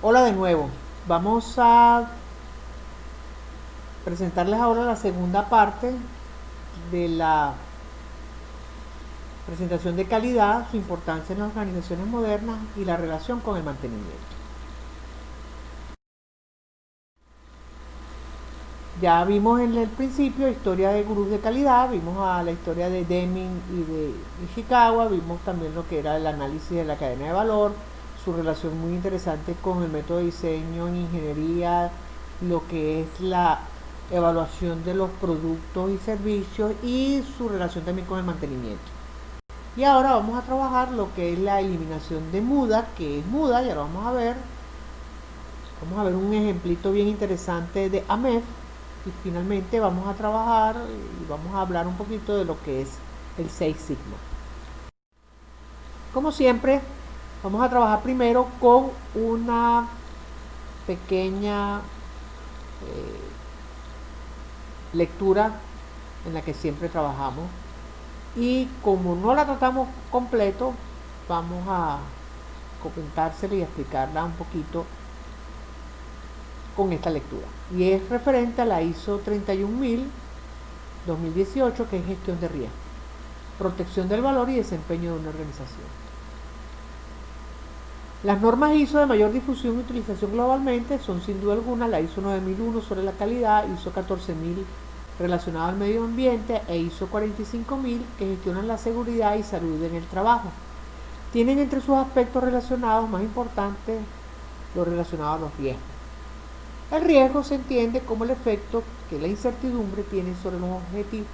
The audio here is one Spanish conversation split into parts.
Hola de nuevo. Vamos a presentarles ahora la segunda parte de la presentación de calidad, su importancia en las organizaciones modernas y la relación con el mantenimiento. Ya vimos en el principio historia de gurús de calidad, vimos a la historia de Deming y de Ishikawa, vimos también lo que era el análisis de la cadena de valor, su relación muy interesante con el método de diseño en ingeniería, lo que es la evaluación de los productos y servicios y su relación también con el mantenimiento. Y ahora vamos a trabajar lo que es la eliminación de muda, que es muda, ya lo vamos a ver. Vamos a ver un ejemplito bien interesante de AMEF y finalmente vamos a trabajar y vamos a hablar un poquito de lo que es el Six Sigma. Como siempre, vamos a trabajar primero con una pequeña lectura en la que siempre trabajamos y como no la tratamos completo, vamos a comentársela y explicarla un poquito con esta lectura. Y es referente a la ISO 31000 2018, que es gestión de riesgo, protección del valor y desempeño de una organización. Las normas ISO de mayor difusión y utilización globalmente son sin duda alguna la ISO 9001 sobre la calidad, ISO 14000 relacionado al medio ambiente e ISO 45000 que gestionan la seguridad y salud en el trabajo. Tienen entre sus aspectos relacionados más importantes lo relacionado a los riesgos. El riesgo se entiende como el efecto que la incertidumbre tiene sobre los objetivos,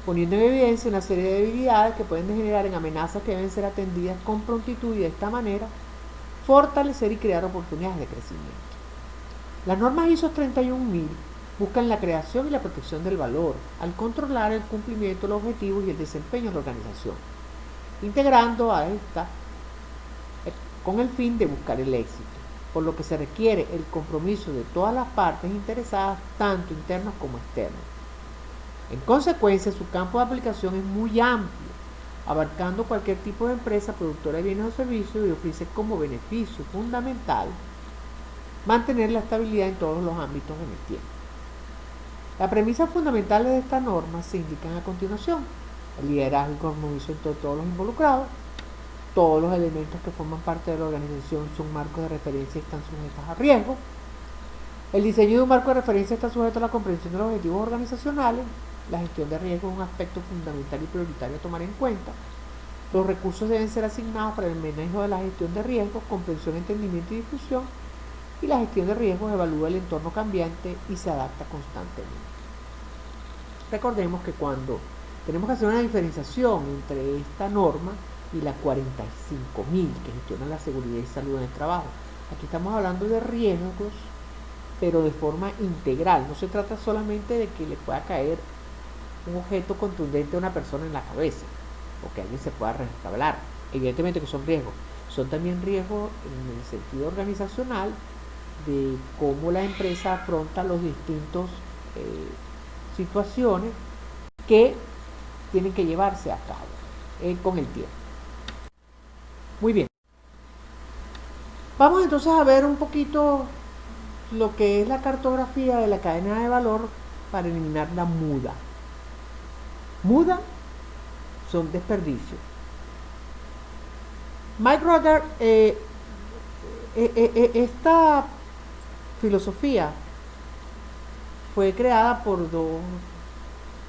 poniendo en evidencia una serie de debilidades que pueden degenerar en amenazas que deben ser atendidas con prontitud y de esta manera fortalecer y crear oportunidades de crecimiento. Las normas ISO 31000 buscan la creación y la protección del valor al controlar el cumplimiento de los objetivos y el desempeño de la organización, integrando a esta con el fin de buscar el éxito, por lo que se requiere el compromiso de todas las partes interesadas, tanto internos como externos. En consecuencia, su campo de aplicación es muy amplio, abarcando cualquier tipo de empresa productora de bienes o servicios y ofrece como beneficio fundamental mantener la estabilidad en todos los ámbitos en el tiempo. Las premisas fundamentales de esta norma se indican a continuación: el liderazgo y compromiso entre todos los involucrados. Todos los elementos que forman parte de la organización son marcos de referencia y están sujetos a riesgo. El diseño de un marco de referencia está sujeto a la comprensión de los objetivos organizacionales. La gestión de riesgo es un aspecto fundamental y prioritario a tomar en cuenta. Los recursos deben ser asignados para el manejo de la gestión de riesgos, comprensión, entendimiento y difusión. Y la gestión de riesgos evalúa el entorno cambiante y se adapta constantemente. Recordemos que cuando tenemos que hacer una diferenciación entre esta norma y la 45000 que gestiona la seguridad y salud en el trabajo, aquí estamos hablando de riesgos, pero de forma integral. No se trata solamente de que le pueda caer un objeto contundente a una persona en la cabeza o que alguien se pueda restablar. Evidentemente que son riesgos, son también riesgos en el sentido organizacional de cómo la empresa afronta los distintos situaciones que tienen que llevarse a cabo con el tiempo. Muy bien. Vamos entonces a ver un poquito lo que es la cartografía de la cadena de valor para eliminar la muda. Muda son desperdicios. Mike Rotter, esta filosofía fue creada por dos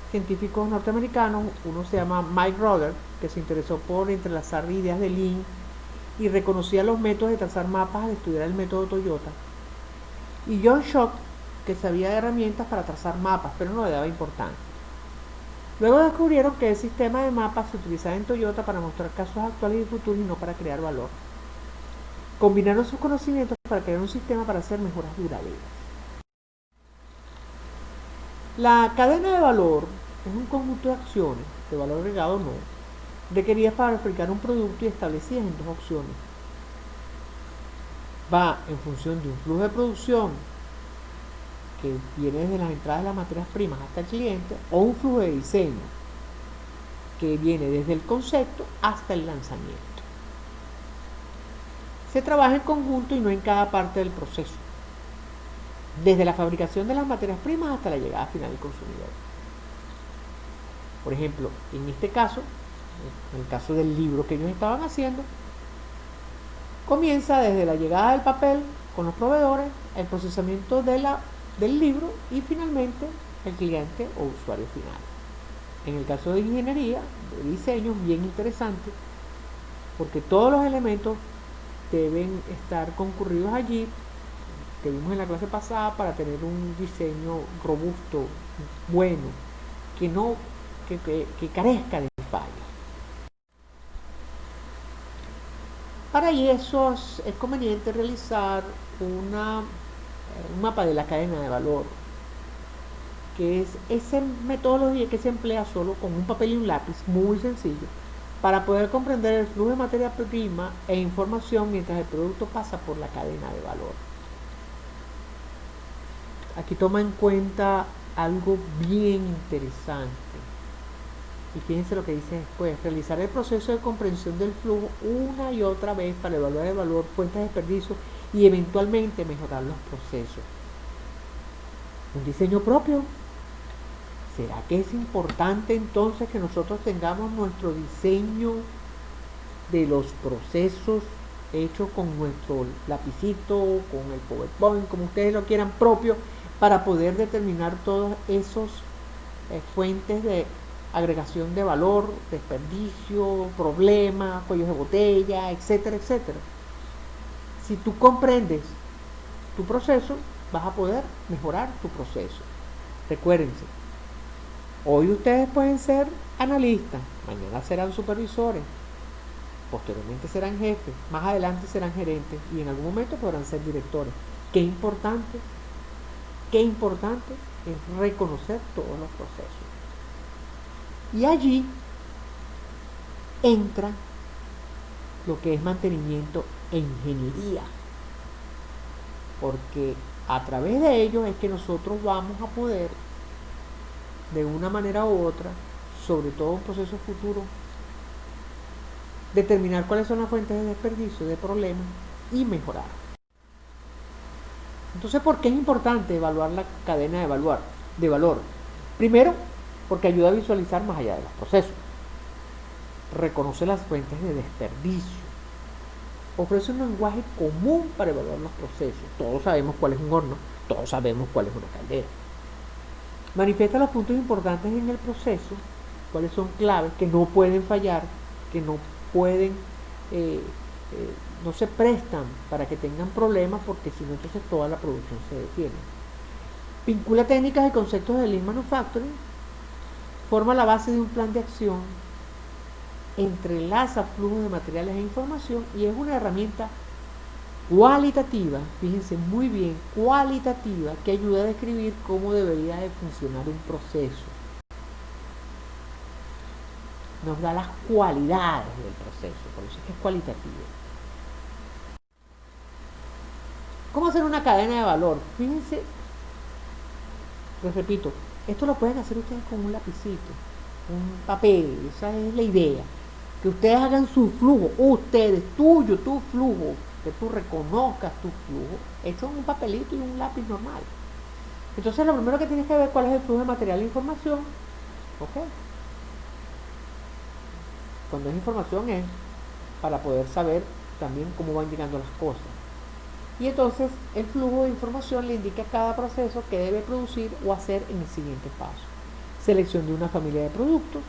científicos norteamericanos. Uno se llama Mike Rotter, que se interesó por entrelazar ideas de Lean y reconocía los métodos de trazar mapas al estudiar el método Toyota. Y John Schock, que sabía de herramientas para trazar mapas, pero no le daba importancia. Luego descubrieron que el sistema de mapas se utilizaba en Toyota para mostrar casos actuales y futuros y no para crear valor. Combinaron sus conocimientos para crear un sistema para hacer mejoras duraderas. La cadena de valor es un conjunto de acciones, de valor agregado o no, requeridas para fabricar un producto y establecidas en dos opciones. Va en función de un flujo de producción que viene desde las entradas de las materias primas hasta el cliente, o un flujo de diseño que viene desde el concepto hasta el lanzamiento. se trabaja en conjunto y no en cada parte del proceso, desde la fabricación de las materias primas hasta la llegada final del consumidor. Por ejemplo, en este caso, en el caso del libro que ellos estaban haciendo, comienza desde la llegada del papel con los proveedores, el procesamiento del libro y finalmente el cliente o usuario final. En el caso de ingeniería, de diseño, es bien interesante porque todos los elementos deben estar concurridos allí, que vimos en la clase pasada, para tener un diseño robusto, bueno, que carezca de fallas. Para eso es conveniente realizar un mapa de la cadena de valor, que es esa metodología que se emplea solo con un papel y un lápiz, muy sencillo, para poder comprender el flujo de materia prima e información mientras el producto pasa por la cadena de valor. Aquí toma en cuenta algo bien interesante. Y fíjense lo que dice después: realizar el proceso de comprensión del flujo una y otra vez para evaluar el valor, fuentes de desperdicio y eventualmente mejorar los procesos. Un diseño propio. ¿Será que es importante entonces que nosotros tengamos nuestro diseño de los procesos hecho con nuestro lapicito, con el PowerPoint, como ustedes lo quieran, propio, para poder determinar todos esos fuentes de agregación de valor, desperdicio, problemas, cuellos de botella, etcétera, etcétera? Si tú comprendes tu proceso, vas a poder mejorar tu proceso. Recuérdense, hoy ustedes pueden ser analistas, mañana serán supervisores, posteriormente serán jefes, más adelante serán gerentes y en algún momento podrán ser directores. Qué importante es reconocer todos los procesos. Y allí entra lo que es mantenimiento e ingeniería, porque a través de ellos es que nosotros vamos a poder, de una manera u otra, sobre todo en procesos futuros, determinar cuáles son las fuentes de desperdicio, de problemas y mejorar. Entonces, ¿por qué es importante evaluar la cadena de valor? Primero, porque ayuda a visualizar más allá de los procesos. Reconoce las fuentes de desperdicio. Ofrece un lenguaje común para evaluar los procesos. Todos sabemos cuál es un horno, todos sabemos cuál es una caldera. Manifiesta los puntos importantes en el proceso, cuáles son claves, que no pueden fallar, que no pueden, no se prestan para que tengan problemas, porque si no, entonces toda la producción se detiene. Vincula técnicas y conceptos de Lean Manufacturing, forma la base de un plan de acción, entrelaza flujos de materiales e información y es una herramienta cualitativa, fíjense muy bien, cualitativa, que ayuda a describir cómo debería de funcionar un proceso. Nos da las cualidades del proceso, por eso es que es cualitativo. ¿Cómo hacer una cadena de valor? Fíjense, les repito, esto lo pueden hacer ustedes con un lapicito, un papel, esa es la idea. Que ustedes hagan su flujo, ustedes, tuyo, tu flujo, que tú reconozcas tu flujo, hecho en un papelito y un lápiz normal. Entonces lo primero que tienes que ver cuál es el flujo de material e información. ¿Ok? Cuando es información es para poder saber también cómo van llegando las cosas. Y entonces el flujo de información le indica a cada proceso que debe producir o hacer en el siguiente paso. Selección de una familia de productos,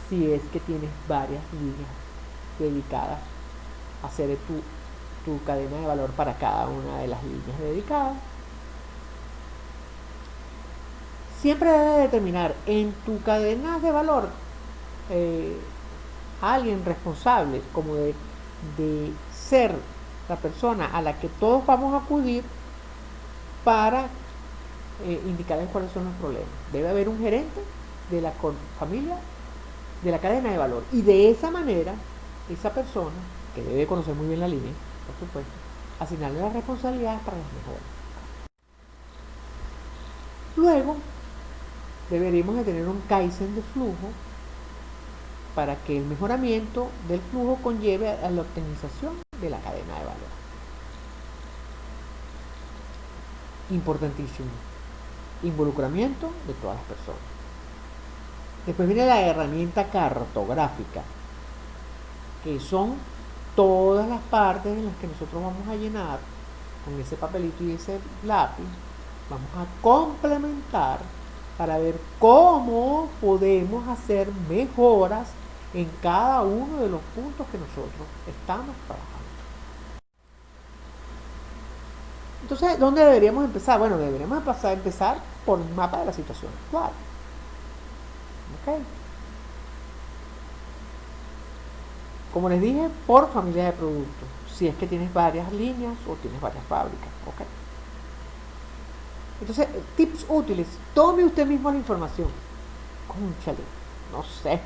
si es que tienes varias líneas dedicadas a hacer tu cadena de valor para cada una de las líneas dedicadas. Siempre debes determinar en tu cadena de valor alguien responsable, como de ser la persona a la que todos vamos a acudir para indicarles cuáles son los problemas. Debe haber un gerente de la familia de la cadena de valor, y de esa manera esa persona, que debe conocer muy bien la línea, por supuesto, asignarle las responsabilidades para las mejoras. Luego deberíamos de tener un Kaizen de flujo para que el mejoramiento del flujo conlleve a la optimización de la cadena de valor. Importantísimo. Involucramiento de todas las personas. Después viene la herramienta cartográfica, que son todas las partes en las que nosotros vamos a llenar con ese papelito y ese lápiz. Vamos a complementar para ver cómo podemos hacer mejoras en cada uno de los puntos que nosotros estamos trabajando. Entonces, ¿dónde deberíamos empezar? Bueno, deberíamos empezar por el mapa de la situación actual. ¿Ok? Como les dije, por familia de productos. Si es que tienes varias líneas o tienes varias fábricas. ¿Ok? Entonces, tips útiles. Tome usted mismo la información. Cónchale, no sé,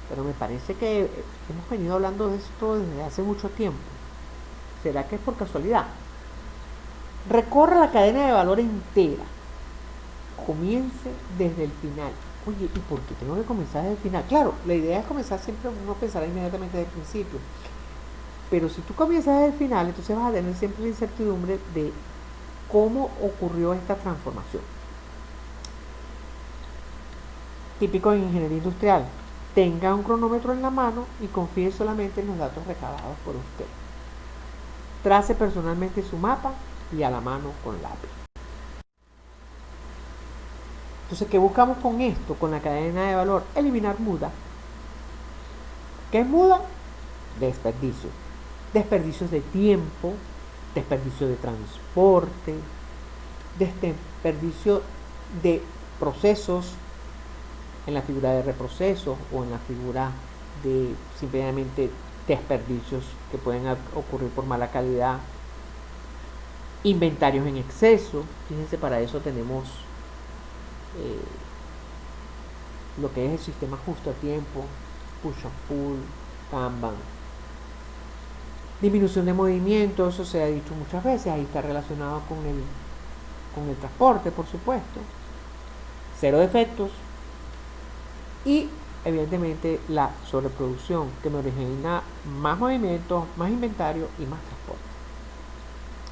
pero me parece que hemos venido hablando de esto desde hace mucho tiempo. ¿Será que es por casualidad? Recorra la cadena de valor entera. Comience desde el final. Oye, ¿y por qué tengo que comenzar desde el final? Claro, la idea es comenzar siempre, uno pensará inmediatamente desde el principio. Pero si tú comienzas desde el final, entonces vas a tener siempre la incertidumbre de cómo ocurrió esta transformación. Típico en ingeniería industrial. Tenga un cronómetro en la mano y confíe solamente en los datos recabados por usted. Trace personalmente su mapa y a la mano con lápiz. Entonces, ¿qué buscamos con esto, con la cadena de valor? Eliminar muda. ¿Qué es muda? Desperdicio. Desperdicios de tiempo, desperdicio de transporte, desperdicio de procesos en la figura de reprocesos o en la figura de simplemente desperdicios que pueden ocurrir por mala calidad, inventarios en exceso. Fíjense, para eso tenemos lo que es el sistema justo a tiempo, push and pull, Kanban. Disminución de movimiento, eso se ha dicho muchas veces, ahí está relacionado con el transporte, por supuesto. Cero defectos y evidentemente la sobreproducción, que me origina más movimientos, más inventario y más transporte.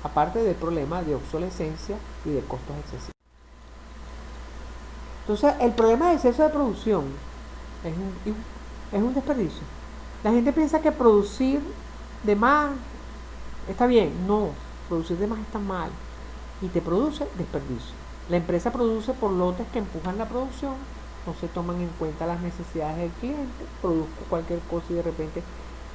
Aparte del problema de obsolescencia y de costos excesivos. Entonces, el problema de exceso de producción es un desperdicio. La gente piensa que producir de más está bien. No, producir de más está mal y te produce desperdicio. La empresa produce por lotes que empujan la producción, no se toman en cuenta las necesidades del cliente, produzco cualquier cosa y de repente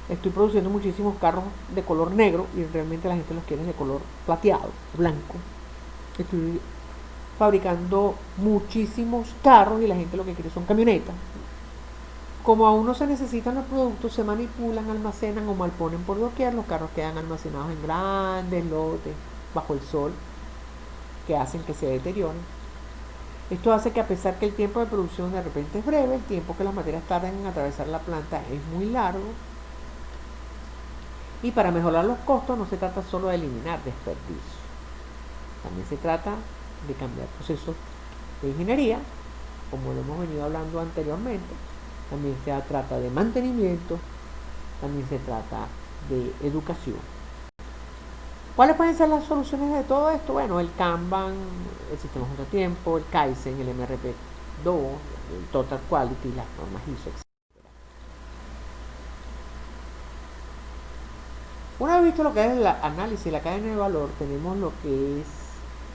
estoy produciendo muchísimos carros de color negro y realmente la gente los quiere de color plateado, blanco. Estoy fabricando muchísimos carros y la gente lo que quiere son camionetas. Como aún no se necesitan los productos, se manipulan, almacenan o malponen por doquier, los carros quedan almacenados en grandes lotes bajo el sol que hacen que se deterioren. Esto hace que, a pesar que el tiempo de producción de repente es breve, el tiempo que las materias tardan en atravesar la planta es muy largo. Y para mejorar los costos no se trata solo de eliminar desperdicios, también se trata de cambiar procesos de ingeniería, como lo hemos venido hablando anteriormente. También se trata de mantenimiento, también se trata de educación. ¿Cuáles pueden ser las soluciones de todo esto? Bueno, el Kanban, el sistema justo a tiempo, el Kaizen, el MRP2, el Total Quality, las normas ISO, etc. Una vez visto lo que es el análisis de la cadena de valor, tenemos lo que es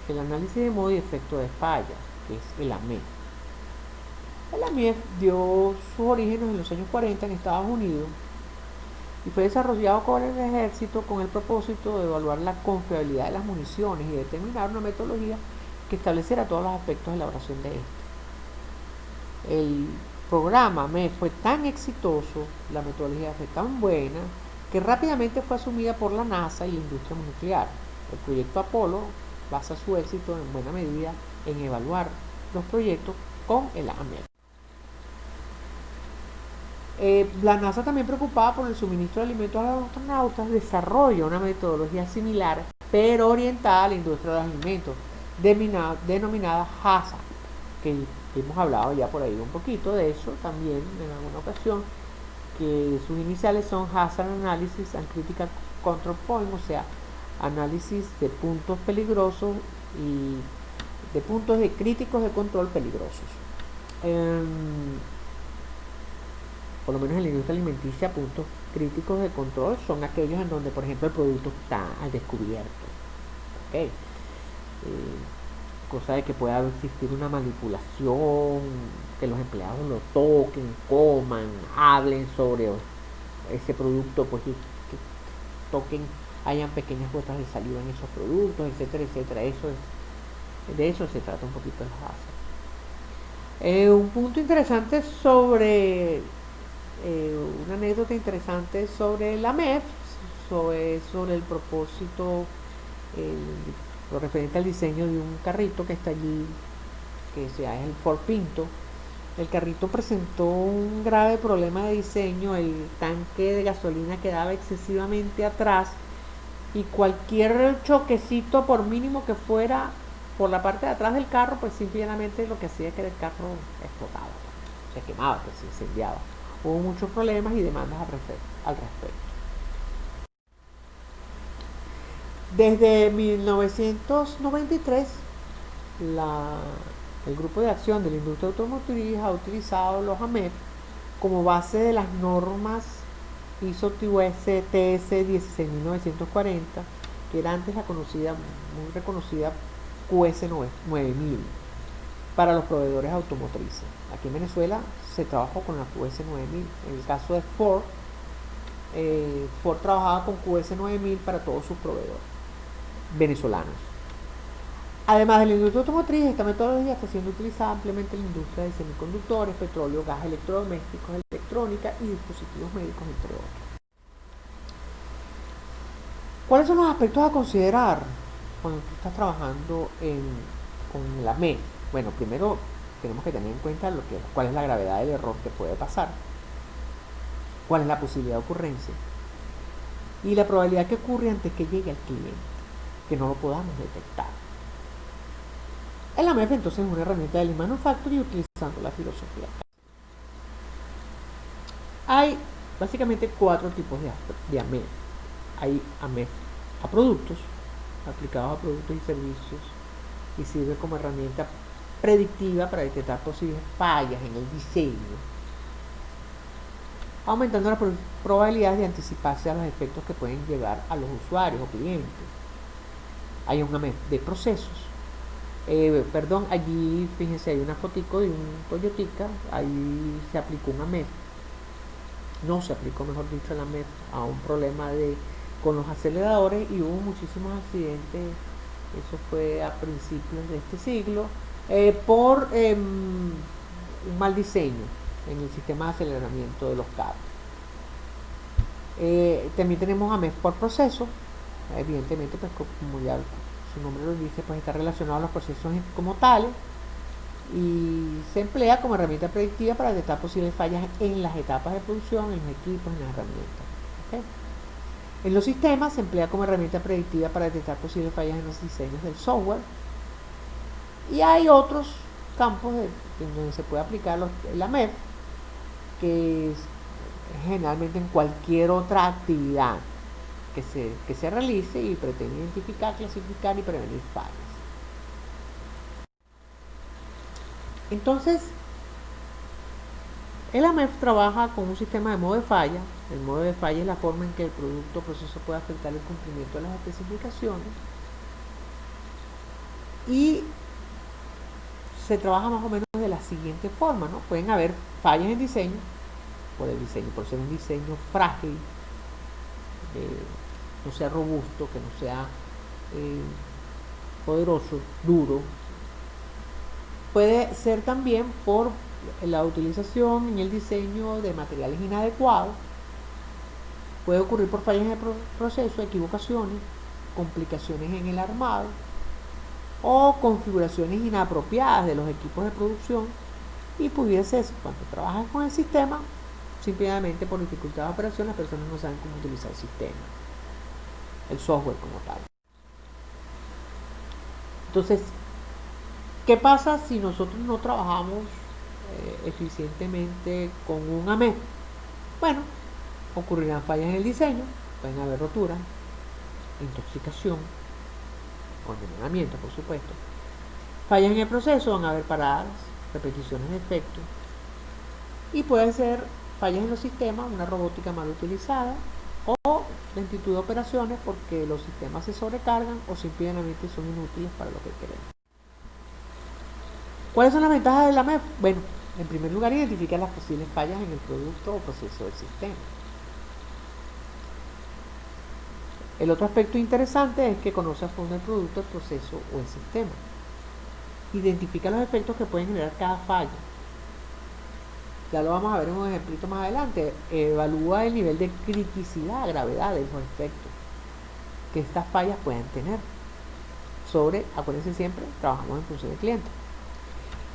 el análisis de modo y efecto de falla, que es el AMEF. El AMEF dio sus orígenes en los años 40 en Estados Unidos y fue desarrollado con el ejército con el propósito de evaluar la confiabilidad de las municiones y determinar una metodología que estableciera todos los aspectos de elaboración de este. El programa AMEF fue tan exitoso, la metodología fue tan buena, que rápidamente fue asumida por la NASA y la industria nuclear. El proyecto Apolo basa su éxito en buena medida en evaluar los proyectos con el AMEF. La NASA, también preocupada por el suministro de alimentos a los astronautas, desarrolla una metodología similar, pero orientada a la industria de los alimentos, denominada HACCP, que hemos hablado ya por ahí un poquito de eso también en alguna ocasión. que sus iniciales son Hazard Analysis and Critical Control Point, o sea, análisis de puntos peligrosos y de puntos de críticos de control peligrosos. Por lo menos en la industria alimenticia, puntos críticos de control son aquellos en donde, por ejemplo, el producto está al descubierto. ¿Okay? Cosa de que pueda existir una manipulación, que los empleados lo toquen, coman, hablen sobre ese producto, pues que toquen, hayan pequeñas gotas de saliva en esos productos, etcétera, etcétera. De eso se trata un poquito el hazard. Un punto interesante sobre una anécdota interesante sobre la MEF, sobre el propósito, lo referente al diseño de un carrito que está allí, que es el Ford Pinto. El carrito presentó un grave problema de diseño, el tanque de gasolina quedaba excesivamente atrás y cualquier choquecito, por mínimo que fuera, por la parte de atrás del carro, pues simplemente lo que hacía es que el carro explotaba, se quemaba, que se incendiaba. Hubo muchos problemas y demandas al respecto. Desde 1993, el Grupo de Acción de la Industria Automotriz ha utilizado los AMEP como base de las normas ISO TS 16940, que era antes la muy reconocida QS 9000 para los proveedores automotrices. Aquí en Venezuela se trabajó con la QS 9000. En el caso de Ford, Ford trabajaba con QS 9000 para todos sus proveedores venezolanos. Además de la industria automotriz, esta metodología está siendo utilizada ampliamente en la industria de semiconductores, petróleo, gas, electrodomésticos, electrónica y dispositivos médicos, entre otros. ¿Cuáles son los aspectos a considerar cuando tú estás trabajando con la MEF? Bueno, primero tenemos que tener en cuenta cuál es la gravedad del error que puede pasar, cuál es la posibilidad de ocurrencia y la probabilidad que ocurre antes que llegue al cliente, que no lo podamos detectar. El AMEF entonces es una herramienta de Lean Manufacturing utilizando la filosofía. Hay básicamente 4 tipos de AMEF. Hay AMEF a productos, aplicados a productos y servicios, y sirve como herramienta predictiva para detectar posibles fallas en el diseño, aumentando las probabilidades de anticiparse a los efectos que pueden llegar a los usuarios o clientes. Hay un AMEF de procesos. Allí fíjense, hay una fotico de un Toyotica, ahí se aplicó un AMEF, no se aplicó, mejor dicho, el AMEF a un problema con los aceleradores y hubo muchísimos accidentes, eso fue a principios de este siglo, por un mal diseño en el sistema de aceleramiento de los carros. También tenemos AMEF por proceso, evidentemente, pues como ya su nombre lo dice, pues está relacionado a los procesos como tales y se emplea como herramienta predictiva para detectar posibles fallas en las etapas de producción, en los equipos, en las herramientas. ¿Okay? En los sistemas se emplea como herramienta predictiva para detectar posibles fallas en los diseños del software, y hay otros campos en donde se puede aplicar la MEF, que es generalmente en cualquier otra actividad que se realice y pretende identificar, clasificar y prevenir fallas. Entonces, el AMEF trabaja con un sistema de modo de falla. El modo de falla es la forma en que el producto o proceso puede afectar el cumplimiento de las especificaciones, y se trabaja más o menos de la siguiente forma, ¿no? Pueden haber fallas en diseño, por ser un diseño frágil, no sea robusto, que no sea poderoso, duro. Puede ser también por la utilización en el diseño de materiales inadecuados. Puede ocurrir por fallas en el proceso, equivocaciones, complicaciones en el armado o configuraciones inapropiadas de los equipos de producción, y pudiese ser cuando trabajas con el sistema, simplemente por dificultad de operación las personas no saben cómo utilizar el sistema, el software como tal. Entonces, ¿qué pasa si nosotros no trabajamos eficientemente con un AMEF? Bueno, ocurrirán fallas en el diseño, pueden haber roturas, intoxicación o envenenamiento, por supuesto. Fallas en el proceso, van a haber paradas, repeticiones de efectos y pueden ser fallas en los sistemas, una robótica mal utilizada o lentitud de operaciones porque los sistemas se sobrecargan o simplemente son inútiles para lo que queremos. ¿Cuáles son las ventajas de la MEF? Bueno, en primer lugar, identifica las posibles fallas en el producto o proceso del sistema. El otro aspecto interesante es que conoce a fondo el producto, el proceso o el sistema. Identifica los efectos que pueden generar cada falla. Ya lo vamos a ver en un ejemplito más adelante. Evalúa el nivel de criticidad, gravedad de los efectos que estas fallas puedan tener. Acuérdense siempre, trabajamos en función del cliente.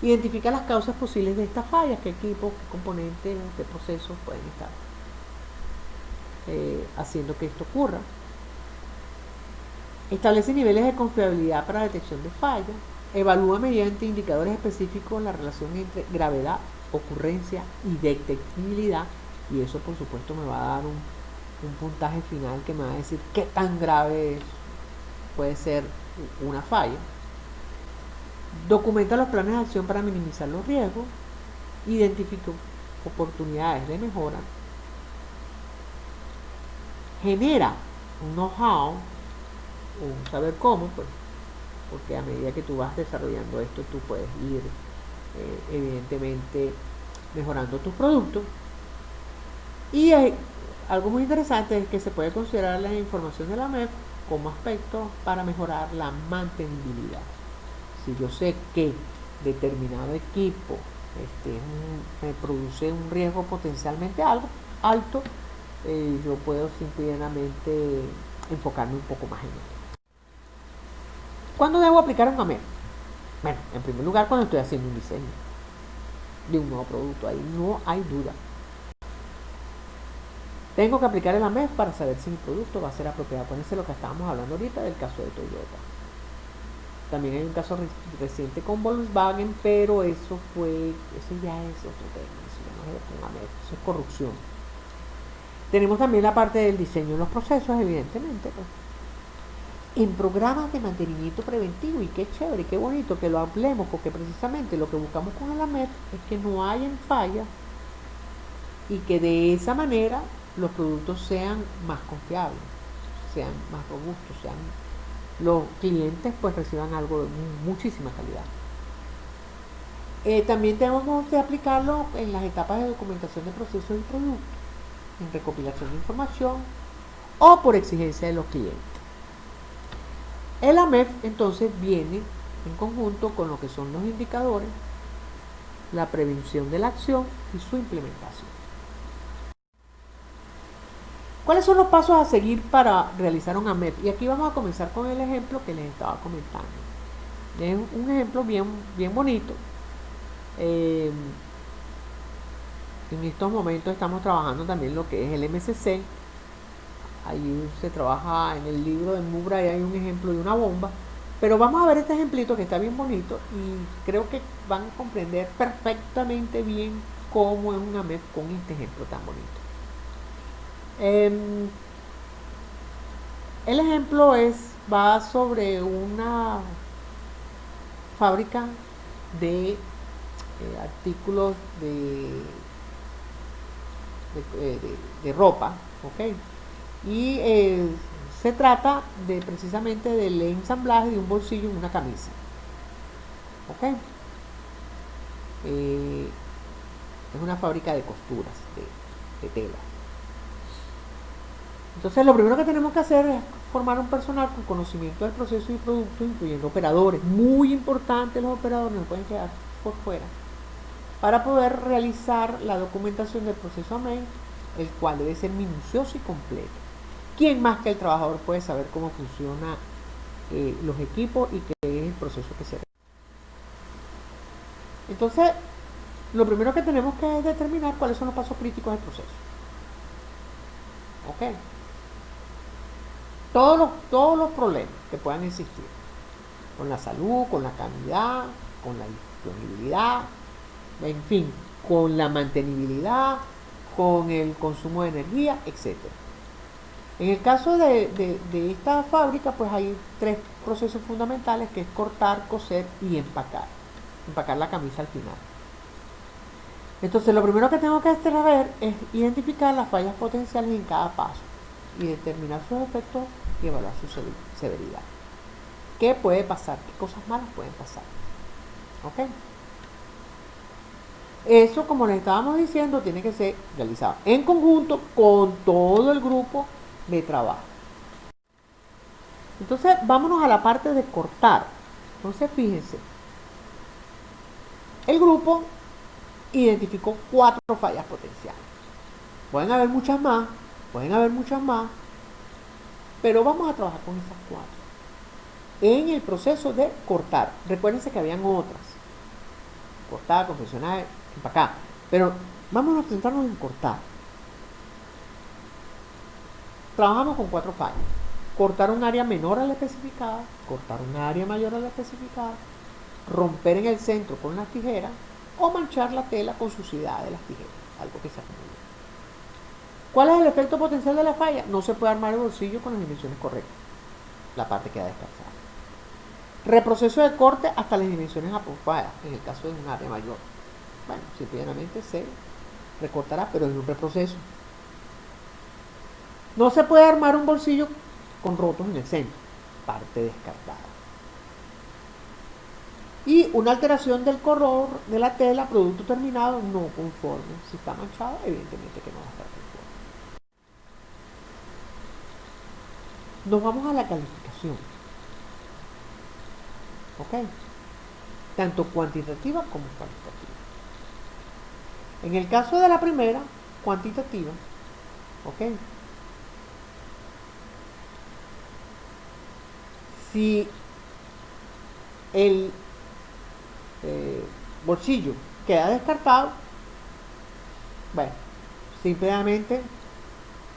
Identifica las causas posibles de estas fallas, qué equipos, qué componentes, qué procesos pueden estar haciendo que esto ocurra. Establece niveles de confiabilidad para detección de fallas. Evalúa mediante indicadores específicos la relación entre gravedad, ocurrencia y detectabilidad. Y eso, por supuesto, me va a dar un puntaje final que me va a decir qué tan grave puede ser una falla. Documenta los planes de acción para minimizar los riesgos. Identifica oportunidades de mejora. Genera un know-how, un saber cómo, pues, porque a medida que tú vas desarrollando esto, tú puedes ir evidentemente mejorando tus productos. Y algo muy interesante es que se puede considerar la información de la MEF como aspecto para mejorar la mantenibilidad. Si yo sé que determinado equipo me produce un riesgo potencialmente alto, yo puedo simplemente enfocarme un poco más en él. ¿Cuándo debo aplicar un AMEF? Bueno, en primer lugar, cuando estoy haciendo un diseño de un nuevo producto, ahí no hay duda. Tengo que aplicar el AMEF para saber si mi producto va a ser apropiado. Acuérdense lo que estábamos hablando ahorita del caso de Toyota. También hay un caso reciente con Volkswagen, pero eso ya es otro tema, eso ya no es un AMEF, eso es corrupción. Tenemos también la parte del diseño de los procesos, evidentemente, pues. En programas de mantenimiento preventivo, y qué chévere, qué bonito que lo hablemos, porque precisamente lo que buscamos con el AMEF es que no hayan fallas y que de esa manera los productos sean más confiables, sean más robustos, los clientes pues reciban algo de muchísima calidad. También tenemos que aplicarlo en las etapas de documentación de procesos y productos, en recopilación de información o por exigencia de los clientes. El AMEF entonces viene en conjunto con lo que son los indicadores, la prevención de la acción y su implementación. ¿Cuáles son los pasos a seguir para realizar un AMEF? Y aquí vamos a comenzar con el ejemplo que les estaba comentando. Es un ejemplo bien bonito. En estos momentos estamos trabajando también lo que es el MCC. Ahí se trabaja en el libro de Mubra y hay un ejemplo de una bomba. Pero vamos a ver este ejemplito que está bien bonito y creo que van a comprender perfectamente bien cómo es un AMEF con este ejemplo tan bonito. El ejemplo va sobre una fábrica de artículos de ropa, ¿ok? Y se trata precisamente del ensamblaje de un bolsillo en una camisa, ¿ok? Es una fábrica de costuras, de tela. Entonces lo primero que tenemos que hacer es formar un personal con conocimiento del proceso y producto, incluyendo operadores. Muy importante, los operadores no pueden quedar por fuera, para poder realizar la documentación del proceso AMEF, el cual debe ser minucioso y completo. ¿Quién más que el trabajador puede saber cómo funcionan los equipos y qué es el proceso que se realiza? Entonces, lo primero que tenemos que determinar cuáles son los pasos críticos del proceso. ¿Ok? Todos los problemas que puedan existir con la salud, con la calidad, con la disponibilidad, en fin, con la mantenibilidad, con el consumo de energía, etcétera. En el caso de esta fábrica, pues hay tres procesos fundamentales, que es cortar, coser y empacar. Empacar la camisa al final. Entonces, lo primero que tengo que saber es identificar las fallas potenciales en cada paso y determinar sus efectos y evaluar su severidad. ¿Qué puede pasar? ¿Qué cosas malas pueden pasar? ¿Ok? Eso, como les estábamos diciendo, tiene que ser realizado en conjunto con todo el grupo de trabajo. Entonces, vámonos a la parte de cortar. Entonces, fíjense, el grupo identificó 4 fallas potenciales. Pueden haber muchas más, pero vamos a trabajar con esas 4. En el proceso de cortar, recuérdense que habían otras. Cortar, confeccionar, empacar. Pero vamos a centrarnos en cortar. Trabajamos con 4 fallas. Cortar un área menor a la especificada, cortar un área mayor a la especificada, romper en el centro con las tijeras o manchar la tela con suciedad de las tijeras, algo que se acumula. ¿Cuál es el efecto potencial de la falla? No se puede armar el bolsillo con las dimensiones correctas. La parte queda descartada. Reproceso de corte hasta las dimensiones apropiadas, en el caso de un área mayor. Bueno, simplemente se recortará, pero en un reproceso. No se puede armar un bolsillo con rotos en el centro, parte descartada. Y una alteración del color de la tela, producto terminado, no conforme. Si está manchado, evidentemente que no va a estar conforme. Nos vamos a la calificación. ¿Ok? Tanto cuantitativa como cualitativa. En el caso de la primera, cuantitativa, ¿ok? Si el bolsillo queda descartado, bueno, simplemente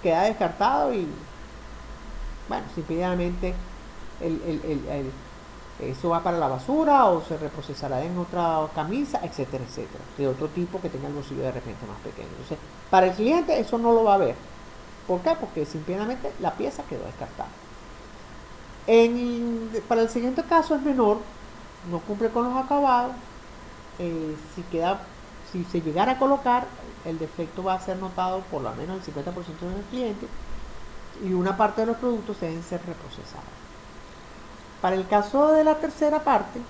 queda descartado y, bueno, simplemente eso va para la basura o se reprocesará en otra camisa, etcétera, etcétera, de otro tipo que tenga el bolsillo de repente más pequeño. Entonces, para el cliente eso no lo va a ver. ¿Por qué? Porque simplemente la pieza quedó descartada. Para el siguiente caso es menor, no cumple con los acabados. Si se llegara a colocar, el defecto va a ser notado por lo menos el 50% del cliente y una parte de los productos deben ser reprocesados. Para el caso de la tercera parte,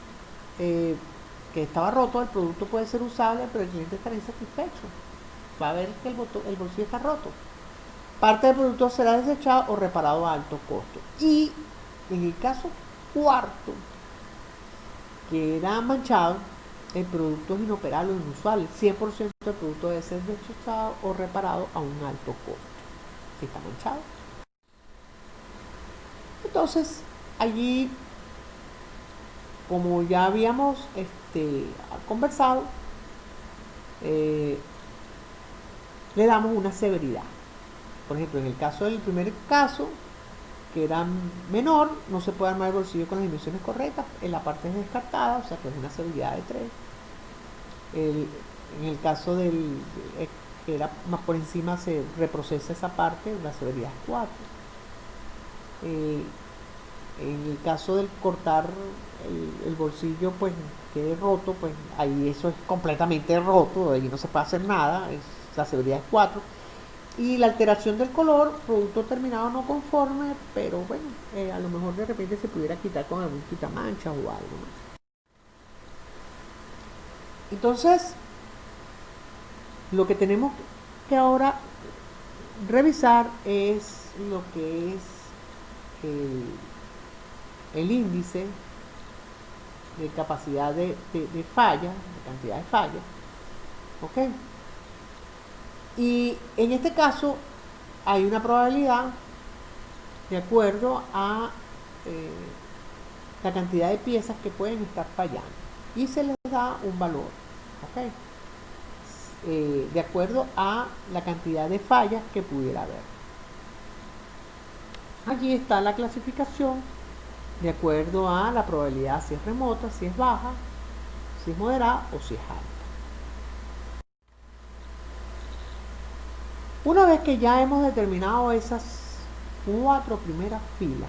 que estaba roto, el producto puede ser usable, pero el cliente estará insatisfecho. Va a ver que el bolsillo está roto. Parte del producto será desechado o reparado a alto costo. Y en el caso cuarto, que era manchado, el producto es inoperable o inusual. El 100% del producto debe ser desechado o reparado a un alto costo. Si está manchado. Entonces, allí, como ya habíamos conversado, le damos una severidad. Por ejemplo, en el caso del primer caso, que era menor, no se puede armar el bolsillo con las dimensiones correctas, en la parte es descartada, o sea que es una severidad de 3. En el caso que era más por encima, se reprocesa esa parte, la severidad es 4. En el caso del cortar el bolsillo, pues quede roto, pues ahí eso es completamente roto, ahí no se puede hacer nada, la severidad es 4. Y la alteración del color, producto terminado no conforme, pero bueno, a lo mejor de repente se pudiera quitar con algún quitamanchas o algo, ¿no? Entonces, lo que tenemos que ahora revisar es lo que es el índice de capacidad de falla, de cantidad de fallas, ¿ok? Y en este caso hay una probabilidad de acuerdo a la cantidad de piezas que pueden estar fallando y se les da un valor, ¿ok? De acuerdo a la cantidad de fallas que pudiera haber. Allí está la clasificación de acuerdo a la probabilidad, si es remota, si es baja, si es moderada o si es alta. Una vez que ya hemos determinado esas 4 primeras filas,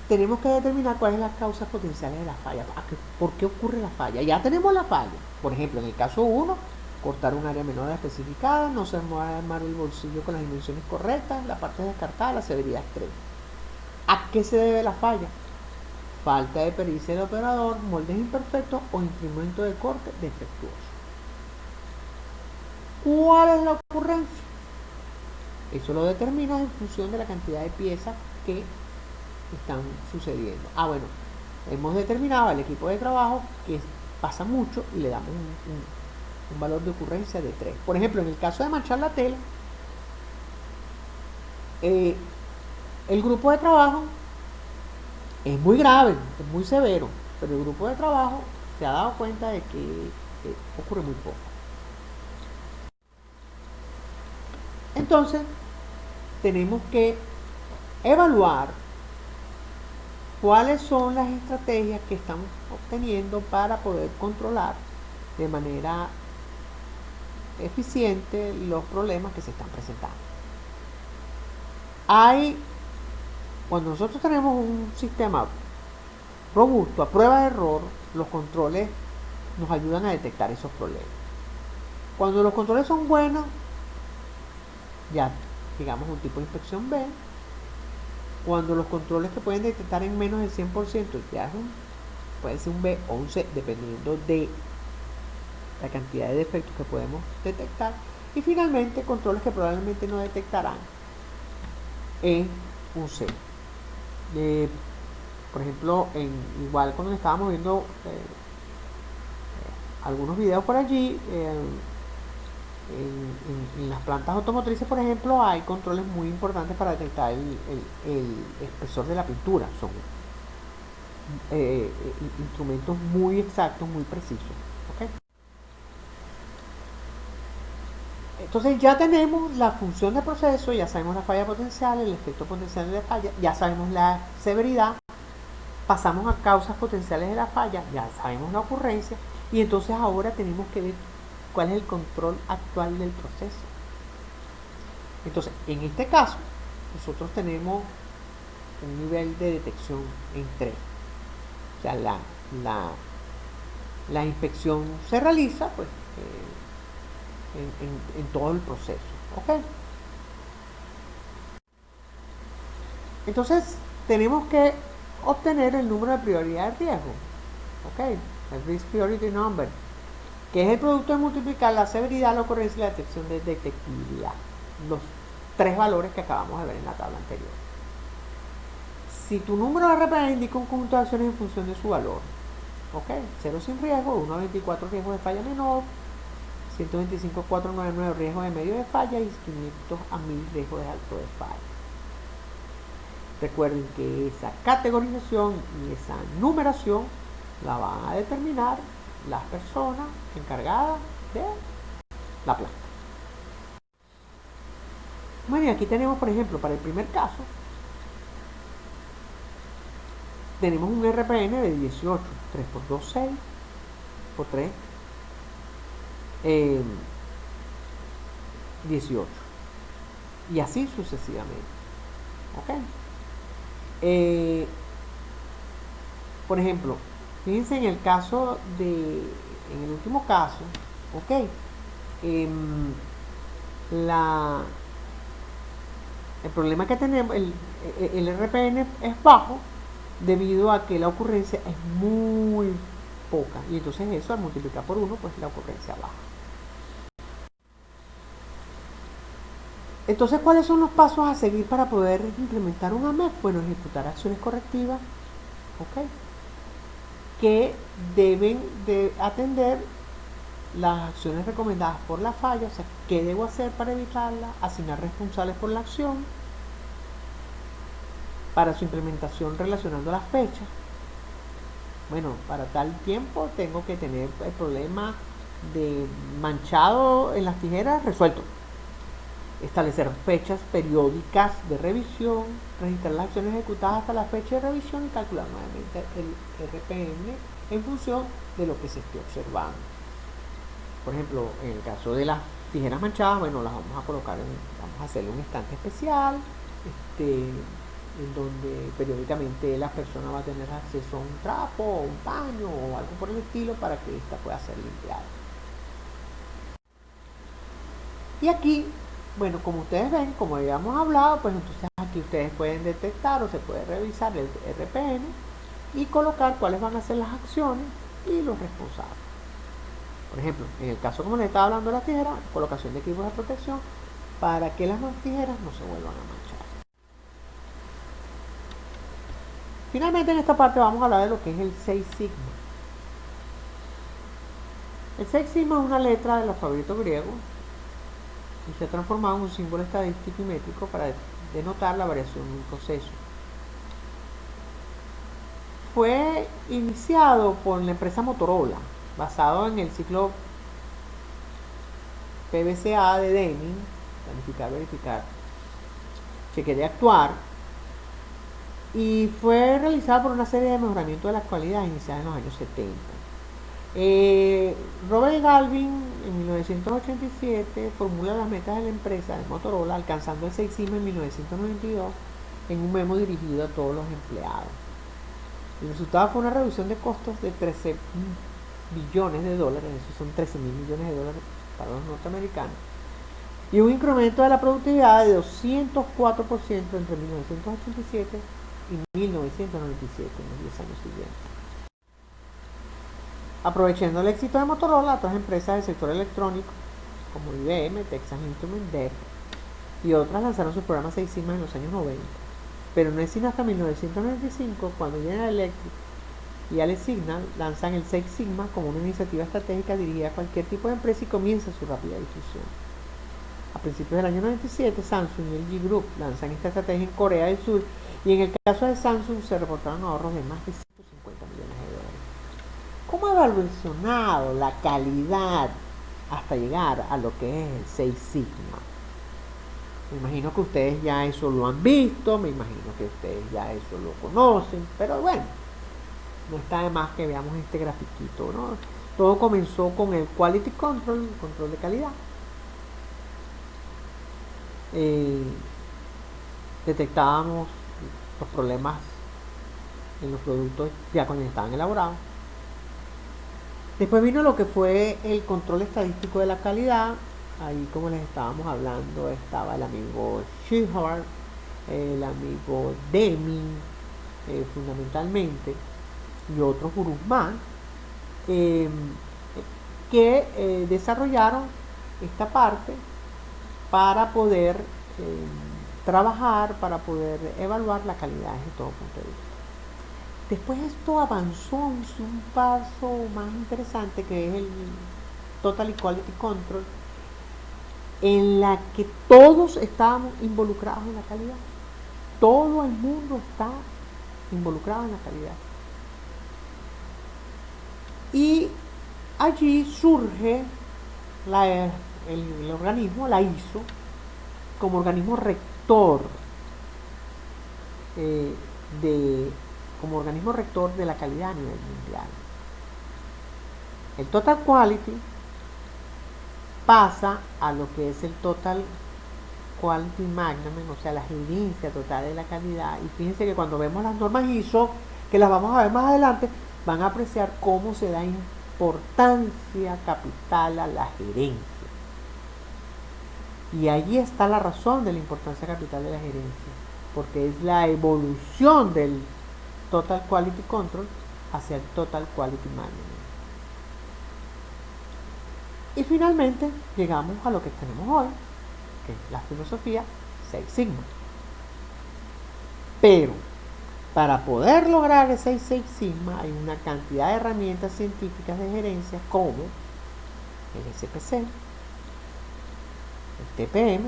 tenemos que determinar cuáles son las causas potenciales de la falla. ¿Por qué ocurre la falla? Ya tenemos la falla. Por ejemplo, en el caso 1, cortar un área menor a la especificada, no se mueve armar el bolsillo con las dimensiones correctas, la parte descartada, la severidad extrema. ¿A qué se debe la falla? Falta de pericia del operador, moldes imperfectos o instrumento de corte defectuoso. ¿Cuál es la ocurrencia? Eso lo determinas en función de la cantidad de piezas que están sucediendo. Bueno, hemos determinado al equipo de trabajo que pasa mucho y le damos un valor de ocurrencia de 3. Por ejemplo, en el caso de manchar la tela, el grupo de trabajo es muy grave, es muy severo, pero el grupo de trabajo se ha dado cuenta de que ocurre muy poco. Entonces, tenemos que evaluar cuáles son las estrategias que estamos obteniendo para poder controlar de manera eficiente los problemas que se están presentando. Cuando nosotros tenemos un sistema robusto a prueba de error, los controles nos ayudan a detectar esos problemas. Cuando los controles son buenos, ya digamos un tipo de inspección B. Cuando los controles que pueden detectar en menos del 100% ya puede ser un B o un C, dependiendo de la cantidad de defectos que podemos detectar. Y finalmente, controles que probablemente no detectarán en un C. Por ejemplo, igual cuando estábamos viendo algunos videos por allí, en las plantas automotrices, por ejemplo, hay controles muy importantes para detectar el espesor de la pintura. Son instrumentos muy exactos, muy precisos. ¿Okay? Entonces ya tenemos la función de proceso, ya sabemos la falla potencial, el efecto potencial de la falla, ya sabemos la severidad, pasamos a causas potenciales de la falla, ya sabemos la ocurrencia, y entonces ahora tenemos que ver cuál es el control actual del proceso. Entonces, en este caso, nosotros tenemos un nivel de detección en 3. O sea, la inspección se realiza pues en todo el proceso. ¿Ok? Entonces, tenemos que obtener el número de prioridad de riesgo. ¿Ok? El Risk Priority Number, que es el producto de multiplicar la severidad, la ocurrencia y la detección de detectabilidad. Los 3 valores que acabamos de ver en la tabla anterior. Si tu número de RPA indica un conjunto de acciones en función de su valor, ¿ok? 0 sin riesgo, 1 a 24 riesgo de falla menor, 125 a 499 riesgo de medio de falla y 500 a 1000 riesgo de alto de falla. Recuerden que esa categorización y esa numeración la van a determinar las personas encargadas de la planta. Bueno, y aquí tenemos, por ejemplo, para el primer caso, tenemos un RPN de 18, 3 por 2, 6, por 3, 18. Y así sucesivamente. ¿Ok? Por ejemplo, fíjense en el caso en el último caso, ¿ok? El problema que tenemos, el RPN es bajo debido a que la ocurrencia es muy poca, y entonces eso al multiplicar por 1 pues la ocurrencia baja. Entonces, ¿cuáles son los pasos a seguir para poder implementar un AMEF? Bueno, ejecutar acciones correctivas, ¿ok? Que deben de atender las acciones recomendadas por la falla, o sea, qué debo hacer para evitarla, asignar responsables por la acción, para su implementación relacionando las fechas. Bueno, para tal tiempo tengo que tener el problema de manchado en las tijeras resuelto. Establecer fechas periódicas de revisión, registrar las acciones ejecutadas hasta la fecha de revisión y calcular nuevamente el RPM en función de lo que se esté observando. Por ejemplo, en el caso de las tijeras manchadas, bueno, las vamos a colocar vamos a hacerle un estante especial, en donde periódicamente la persona va a tener acceso a un trapo, o un paño o algo por el estilo para que ésta pueda ser limpiada. Y aquí, bueno, como ustedes ven, como habíamos hablado, pues entonces aquí ustedes pueden detectar o se puede revisar el RPN y colocar cuáles van a ser las acciones y los responsables. Por ejemplo, en el caso como les estaba hablando de las tijeras, colocación de equipos de protección para que las tijeras no se vuelvan a manchar. Finalmente en esta parte vamos a hablar de lo que es el 6 sigma. El 6 sigma es una letra del alfabeto griego y se ha transformado en un símbolo estadístico y métrico para denotar la variación en un proceso. Fue iniciado por la empresa Motorola, basado en el ciclo PVCA de Deming, planificar, verificar, chequear y actuar, y fue realizado por una serie de mejoramientos de la actualidad iniciada en los años 70. Robert Galvin en 1987 formula las metas de la empresa de Motorola, alcanzando el 6 sigma en 1992 en un memo dirigido a todos los empleados. El resultado fue una reducción de costos de 13 billones de dólares, esos son 13 mil millones de dólares para los norteamericanos, y un incremento de la productividad de 204% entre 1987 y 1997, en los 10 años siguientes. Aprovechando el éxito de Motorola, otras empresas del sector electrónico como IBM, Texas Instruments, DEC y otras lanzaron sus programas 6 sigma en los años 90. Pero no es sino hasta 1995 cuando General Electric y Alex Signal lanzan el 6 sigma como una iniciativa estratégica dirigida a cualquier tipo de empresa y comienza su rápida difusión. A principios del año 97, Samsung y LG Group lanzan esta estrategia en Corea del Sur y en el caso de Samsung se reportaron ahorros de más de 150 millones de dólares. ¿Cómo ha evolucionado la calidad hasta llegar a lo que es el 6 sigma? Me imagino que ustedes ya eso lo han visto, me imagino que ustedes ya eso lo conocen, pero bueno, no está de más que veamos este grafiquito, ¿no? Todo comenzó con el Quality Control, el control de calidad. Detectábamos los problemas en los productos ya cuando estaban elaborados. Después vino lo que fue el control estadístico de la calidad. Ahí, como les estábamos hablando, estaba el amigo Shihart, el amigo Deming, fundamentalmente, y otros gurús más, que desarrollaron esta parte para poder trabajar, para poder evaluar la calidad desde todo punto de vista. Después esto avanzó un paso más interesante, que es el Total Quality Control, en la que todos estábamos involucrados en la calidad. Todo el mundo está involucrado en la calidad. Y allí surge el organismo, la ISO, como organismo rector como organismo rector de la calidad a nivel mundial. El Total Quality pasa a lo que es el Total Quality Management, o sea, la gerencia total de la calidad. Y fíjense que cuando vemos las normas ISO, que las vamos a ver más adelante, van a apreciar cómo se da importancia capital a la gerencia. Y allí está la razón de la importancia capital de la gerencia, porque es la evolución del Total Quality Control hacia el Total Quality Management. Y finalmente llegamos a lo que tenemos hoy, que es la filosofía 6 sigma. Pero para poder lograr ese 6 sigma hay una cantidad de herramientas científicas de gerencia como el SPC, el TPM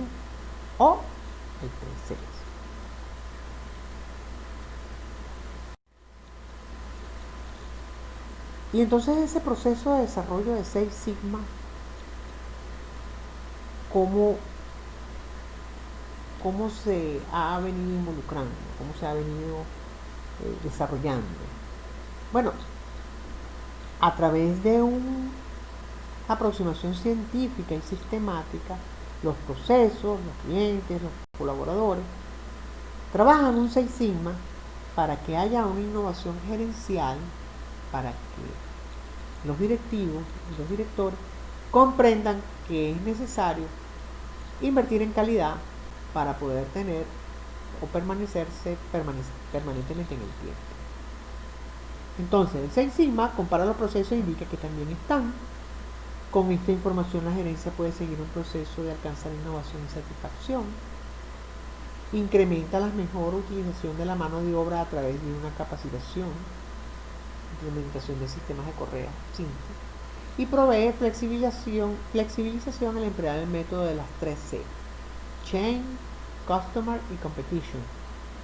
o el 3C. Y entonces ese proceso de desarrollo de 6 sigma, ¿cómo se ha venido involucrando? ¿Cómo se ha venido desarrollando? Bueno, a través de un aproximación científica y sistemática, los procesos, los clientes, los colaboradores, trabajan un Seis Sigma para que haya una innovación gerencial, para que los directivos y los directores comprendan que es necesario invertir en calidad para poder tener o permanecerse permanentemente en el tiempo. Entonces, el Seis Sigma compara los procesos e indica que también están. Con esta información la gerencia puede seguir un proceso de alcanzar innovación y satisfacción. Incrementa la mejor utilización de la mano de obra a través de una capacitación, implementación de sistemas de correo simple, y provee flexibilización al emplear el método de las 3C: Change, Customer y Competition.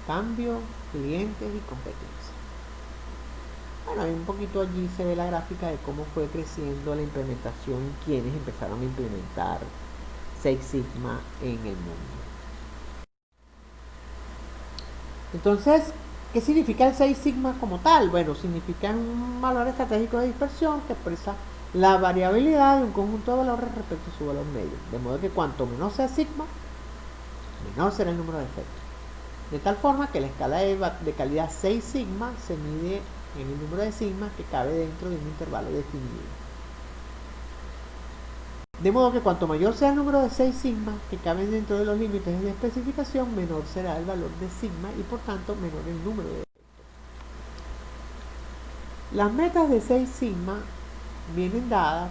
Cambio, clientes y competencia. Bueno, un poquito allí se ve la gráfica de cómo fue creciendo la implementación y quienes empezaron a implementar Six Sigma en el mundo. Entonces, ¿qué significa el Six Sigma como tal? Bueno, significa un valor estratégico de dispersión que expresa la variabilidad de un conjunto de valores respecto a su valor medio. De modo que cuanto menor sea sigma, menor será el número de efectos. De tal forma que la escala de calidad 6 sigma se mide en el número de sigma que cabe dentro de un intervalo definido. De modo que cuanto mayor sea el número de 6 sigma que caben dentro de los límites de especificación, menor será el valor de sigma y por tanto menor el número de efectos. Las metas de 6 sigma vienen dadas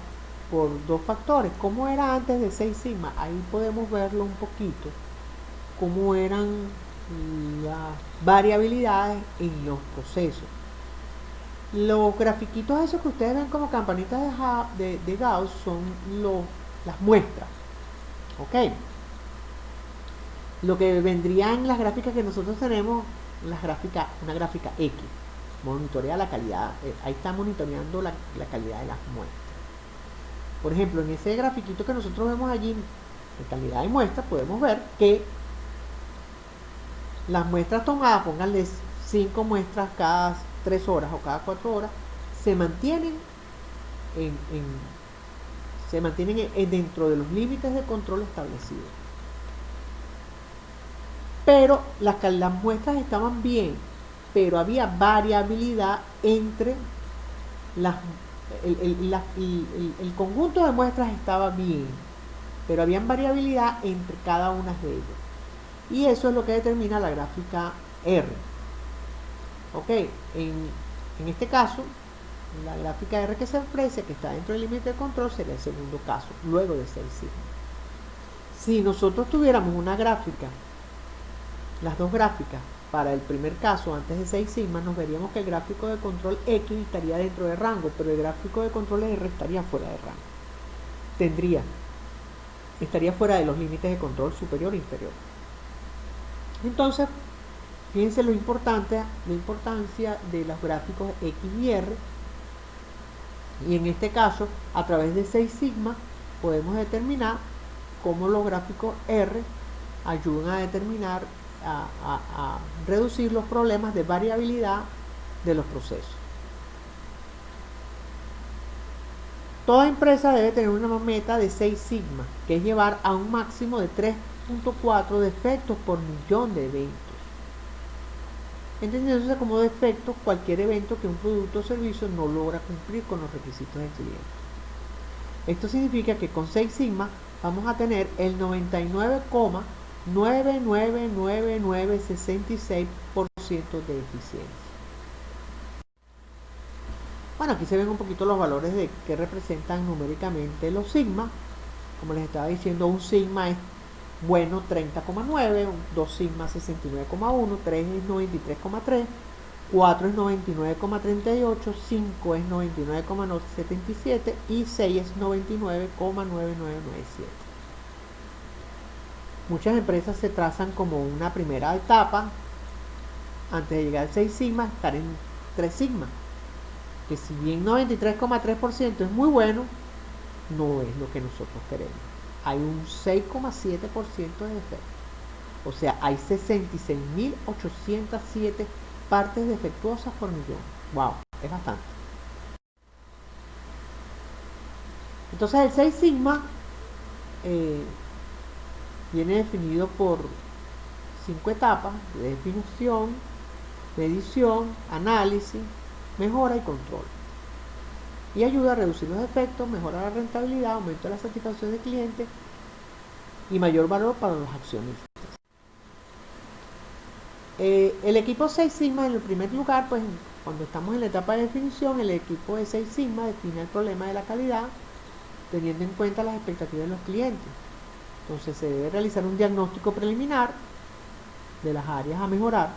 por dos factores. ¿Cómo era antes de 6 sigma? Ahí podemos verlo un poquito. Cómo eran las variabilidades en los procesos. Los grafiquitos esos que ustedes ven como campanitas de Gauss son las muestras. ¿Ok? Lo que vendría en las gráficas que nosotros tenemos, una gráfica X. Monitorea la calidad. Ahí está monitoreando la calidad de las muestras. Por ejemplo, en ese grafiquito que nosotros vemos allí, de calidad de muestras, podemos ver que las muestras tomadas, pónganle 5 muestras cada 3 horas o cada 4 horas, se mantienen dentro de los límites de control establecidos. Pero las muestras estaban bien, pero había variabilidad entre el conjunto de muestras estaba bien, pero había variabilidad entre cada una de ellas. Y eso es lo que determina la gráfica R. Ok, en este caso, la gráfica R que se aprecia, que está dentro del límite de control, sería el segundo caso, luego de 6 sigma. Si nosotros tuviéramos una gráfica, las dos gráficas, para el primer caso, antes de 6 sigma, nos veríamos que el gráfico de control X estaría dentro de rango, pero el gráfico de control R estaría fuera de rango. Estaría fuera de los límites de control superior e inferior. Entonces, fíjense la importancia de los gráficos X y R. Y en este caso, a través de 6 sigma, podemos determinar cómo los gráficos R ayudan a determinar, a reducir los problemas de variabilidad de los procesos. Toda empresa debe tener una meta de 6 sigma, que es llevar a un máximo de 3.4 defectos por millón de eventos. Entendiéndose como defectos cualquier evento que un producto o servicio no logra cumplir con los requisitos del cliente. Esto significa que con 6 sigma vamos a tener el 99,99966% de eficiencia. Bueno, aquí se ven un poquito los valores de que representan numéricamente los sigma. Como les estaba diciendo, un sigma es bueno 30,9, 2 sigma 69,1, 3 es 93,3, 4 es 99,38, 5 es 99,77 y 6 es 99,9997. Muchas empresas se trazan como una primera etapa antes de llegar al 6 sigma, estar en 3 sigma, que si bien 93,3% es muy bueno, no es lo que nosotros queremos. Hay un 6,7% de defectos. O sea, hay 66.807 partes defectuosas por millón. Wow, es bastante. Entonces el 6 Sigma viene definido por 5 etapas de definición, medición, análisis, mejora y control. Y ayuda a reducir los efectos, mejora la rentabilidad, aumenta la satisfacción del cliente y mayor valor para los accionistas. El equipo 6 Sigma, en el primer lugar, pues cuando estamos en la etapa de definición, el equipo de 6 Sigma define el problema de la calidad teniendo en cuenta las expectativas de los clientes. Entonces se debe realizar un diagnóstico preliminar de las áreas a mejorar,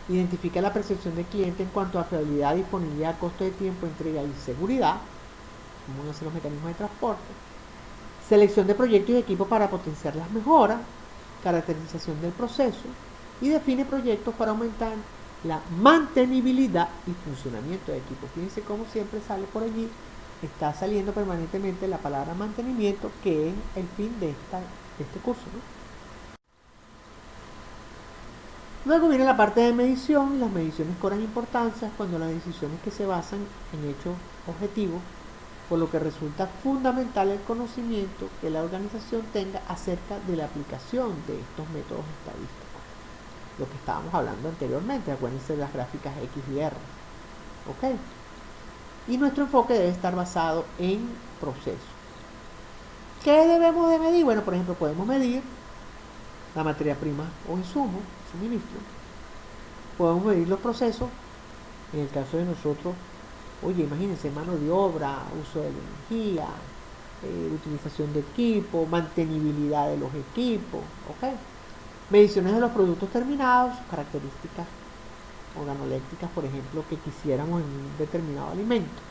identifica la percepción del cliente en cuanto a fiabilidad, disponibilidad, costo de tiempo, entrega y seguridad, cómo van a ser los mecanismos de transporte, selección de proyectos y equipos para potenciar las mejoras, caracterización del proceso y define proyectos para aumentar la mantenibilidad y funcionamiento de equipos. Fíjense cómo siempre sale por allí, está saliendo permanentemente la palabra mantenimiento, que es el fin de este curso, ¿no? Luego viene la parte de medición. Las mediciones cobran importancia cuando las decisiones que se basan en hechos objetivos, por lo que resulta fundamental el conocimiento que la organización tenga acerca de la aplicación de estos métodos estadísticos. Lo que estábamos hablando anteriormente, acuérdense de las gráficas X y R. ¿Ok? Y nuestro enfoque debe estar basado en procesos. ¿Qué debemos de medir? Bueno, por ejemplo, podemos medir la materia prima o insumo, suministro. Podemos medir los procesos. En el caso de nosotros, oye, imagínense, mano de obra, uso de la energía, utilización de equipo, mantenibilidad de los equipos, ¿ok? Mediciones de los productos terminados, características organolépticas, por ejemplo, que quisiéramos en un determinado alimento.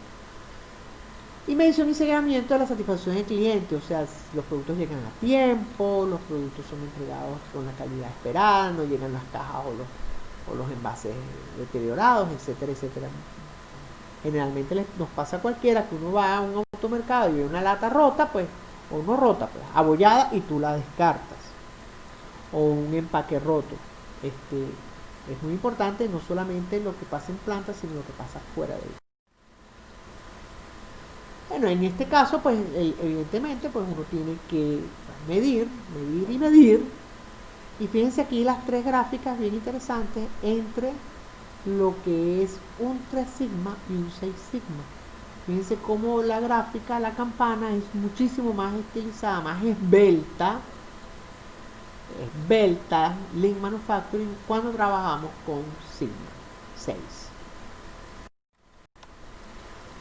Y medición y seguimiento de la satisfacción del cliente, o sea, si los productos llegan a tiempo, los productos son entregados con la calidad esperada, no llegan las cajas o los envases deteriorados, etcétera, etcétera. Generalmente nos pasa a cualquiera que uno va a un automercado y ve una lata rota, pues, o no rota, pues, abollada, y tú la descartas. O un empaque roto. Es muy importante no solamente lo que pasa en planta, sino lo que pasa fuera de ella. Bueno, en este caso, pues, evidentemente, pues uno tiene que medir, medir y medir. Y fíjense aquí las tres gráficas bien interesantes entre lo que es un 3 sigma y un 6 sigma. Fíjense cómo la gráfica, la campana, es muchísimo más estilizada, más esbelta, Lean Manufacturing, cuando trabajamos con Sigma 6.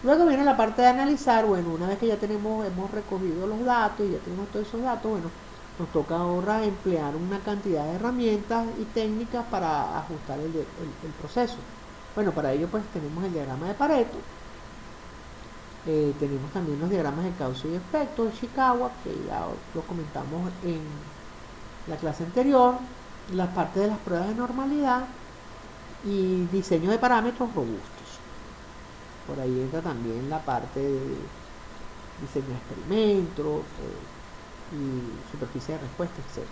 Luego viene la parte de analizar. Bueno, una vez que ya hemos recogido los datos y ya tenemos todos esos datos, bueno, nos toca ahora emplear una cantidad de herramientas y técnicas para ajustar el proceso. Bueno, para ello pues tenemos el diagrama de Pareto, tenemos también los diagramas de causa y efecto de Ishikawa, que ya lo comentamos en la clase anterior, la parte de las pruebas de normalidad y diseño de parámetros robustos. Por ahí entra también la parte de diseño de experimentos y superficie de respuesta, etc.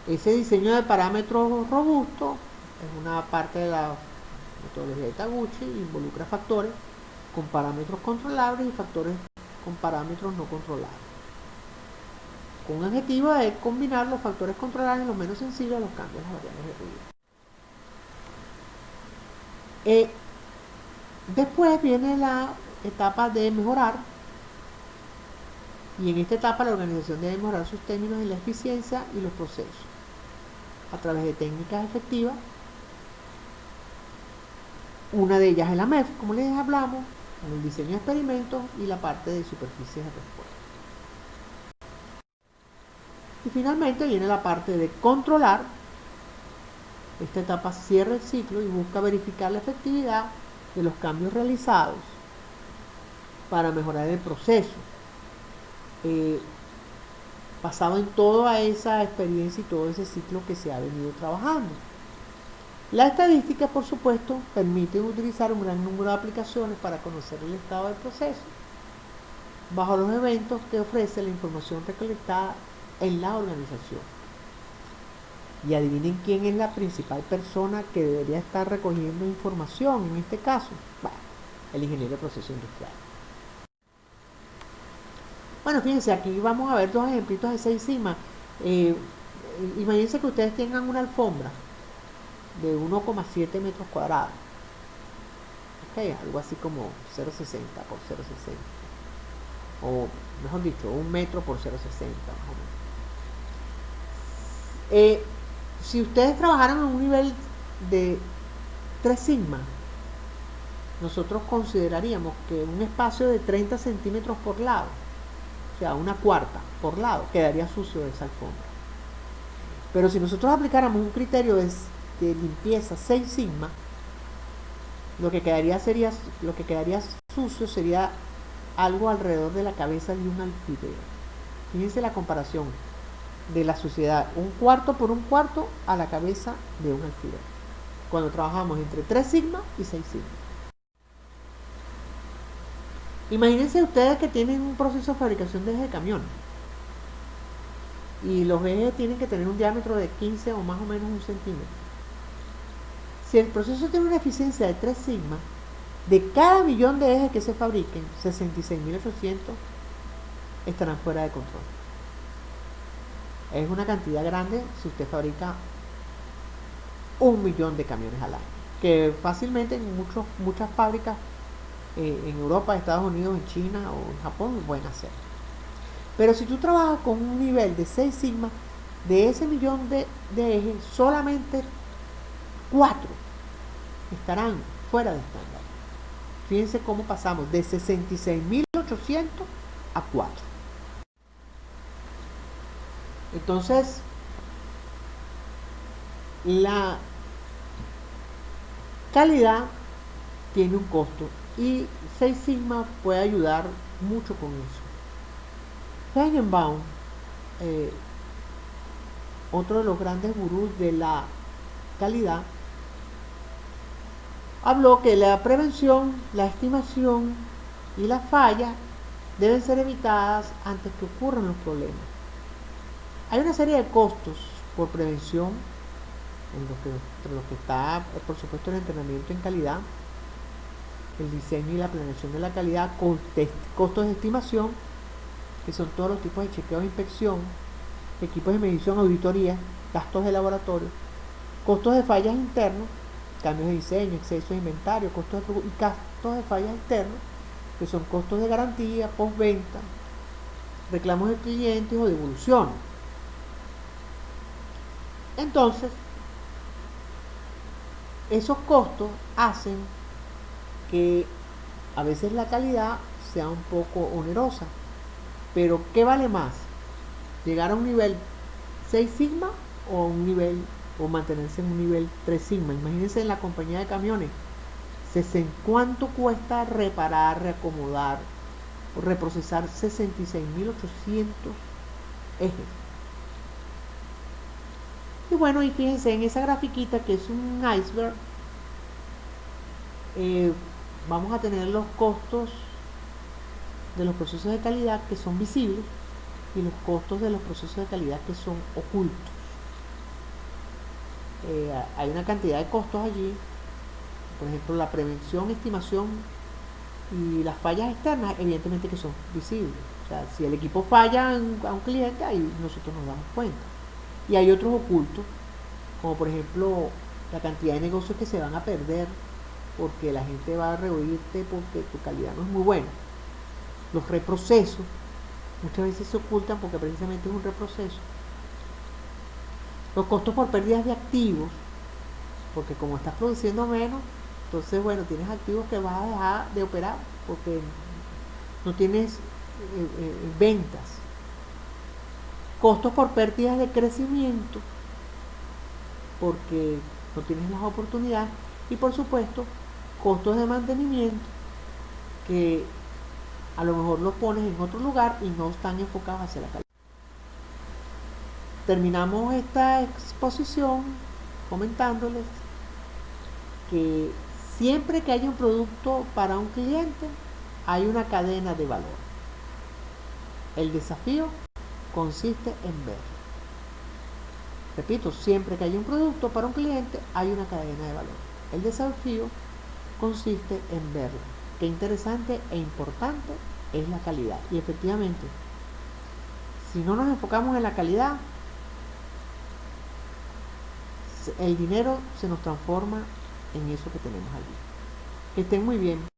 Ese diseño de parámetros robustos es una parte de la metodología de Taguchi, involucra factores con parámetros controlables y factores con parámetros no controlables, con un objetivo de combinar los factores controlables lo menos sensibles a los cambios de las variables de ruido. Después viene la etapa de mejorar, y en esta etapa la organización debe mejorar sus términos en la eficiencia y los procesos a través de técnicas efectivas. Una de ellas es la MEF, como les hablamos, con el diseño de experimentos y la parte de superficies de respuesta. Y finalmente viene la parte de controlar. Esta etapa cierra el ciclo y busca verificar la efectividad de los cambios realizados para mejorar el proceso, basado en toda esa experiencia y todo ese ciclo que se ha venido trabajando. La estadística, por supuesto, permite utilizar un gran número de aplicaciones para conocer el estado del proceso bajo los eventos que ofrece la información recolectada en la organización. Y adivinen quién es la principal persona que debería estar recogiendo información en este caso. Bueno, el ingeniero de proceso industrial. Bueno, fíjense, aquí vamos a ver dos ejemplitos de 6 sigma. Eh, Imagínense que ustedes tengan una alfombra de 1,7 metros cuadrados. Ok, algo así como 0,60 por 0,60. O mejor dicho, 1 metro por 0,60 más o menos. Si ustedes trabajaran en un nivel de 3 sigma, nosotros consideraríamos que un espacio de 30 centímetros por lado, o sea, una cuarta por lado, quedaría sucio de esa alfombra. Pero si nosotros aplicáramos un criterio de limpieza 6 sigma, lo que quedaría sucio sería algo alrededor de la cabeza de un alfiler. Fíjense la comparación de la suciedad, un cuarto por un cuarto a la cabeza de un alfiler, cuando trabajamos entre 3 sigma y 6 sigma. Imagínense ustedes que tienen un proceso de fabricación de ejes de camión y los ejes tienen que tener un diámetro de 15 o más o menos 1 centímetro. Si el proceso tiene una eficiencia de 3 sigma, de cada millón de ejes que se fabriquen, 66.800 estarán fuera de control. Es una cantidad grande si usted fabrica 1.000.000 de camiones al año, que fácilmente en muchas fábricas en Europa, Estados Unidos, en China o en Japón lo pueden hacer. Pero si tú trabajas con un nivel de 6 sigma, de ese millón de ejes, solamente 4 estarán fuera de estándar. Fíjense cómo pasamos de 66.800 a 4. Entonces, la calidad tiene un costo y 6 sigma puede ayudar mucho con eso. Feigenbaum, otro de los grandes gurús de la calidad, habló que la prevención, la estimación y la falla deben ser evitadas antes que ocurran los problemas. Hay una serie de costos por prevención, entre lo que está, por supuesto, el entrenamiento en calidad, el diseño y la planeación de la calidad, costos de estimación, que son todos los tipos de chequeos de inspección, equipos de medición, auditoría, gastos de laboratorio, costos de fallas internos, cambios de diseño, exceso de inventario, y gastos de fallas externos, que son costos de garantía, postventa, reclamos de clientes o devoluciones. Entonces, esos costos hacen que a veces la calidad sea un poco onerosa. Pero ¿qué vale más? ¿Llegar a un nivel 6 sigma o mantenerse en un nivel 3 sigma? Imagínense en la compañía de camiones, ¿cuánto cuesta reparar, reacomodar o reprocesar 66.800 ejes? Y bueno, y fíjense en esa grafiquita que es un iceberg, vamos a tener los costos de los procesos de calidad que son visibles y los costos de los procesos de calidad que son ocultos. Hay una cantidad de costos allí, por ejemplo la prevención, estimación y las fallas externas, evidentemente que son visibles. O sea, si el equipo falla a un cliente, ahí nosotros nos damos cuenta. Y hay otros ocultos, como por ejemplo la cantidad de negocios que se van a perder porque la gente va a rehuirte porque tu calidad no es muy buena. Los reprocesos muchas veces se ocultan porque precisamente es un reproceso. Los costos por pérdidas de activos, porque como estás produciendo menos, entonces bueno, tienes activos que vas a dejar de operar porque no tienes ventas. Costos por pérdidas de crecimiento, porque no tienes las oportunidades. Y por supuesto, costos de mantenimiento, que a lo mejor los pones en otro lugar y no están enfocados hacia la calidad. Terminamos esta exposición comentándoles que siempre que hay un producto para un cliente, hay una cadena de valor. El desafío consiste en ver. Repito, siempre que hay un producto para un cliente, hay una cadena de valor. El desafío consiste en verlo. Qué interesante e importante es la calidad. Y efectivamente, Si no nos enfocamos en la calidad, el dinero se nos transforma en eso que tenemos allí. Que estén muy bien.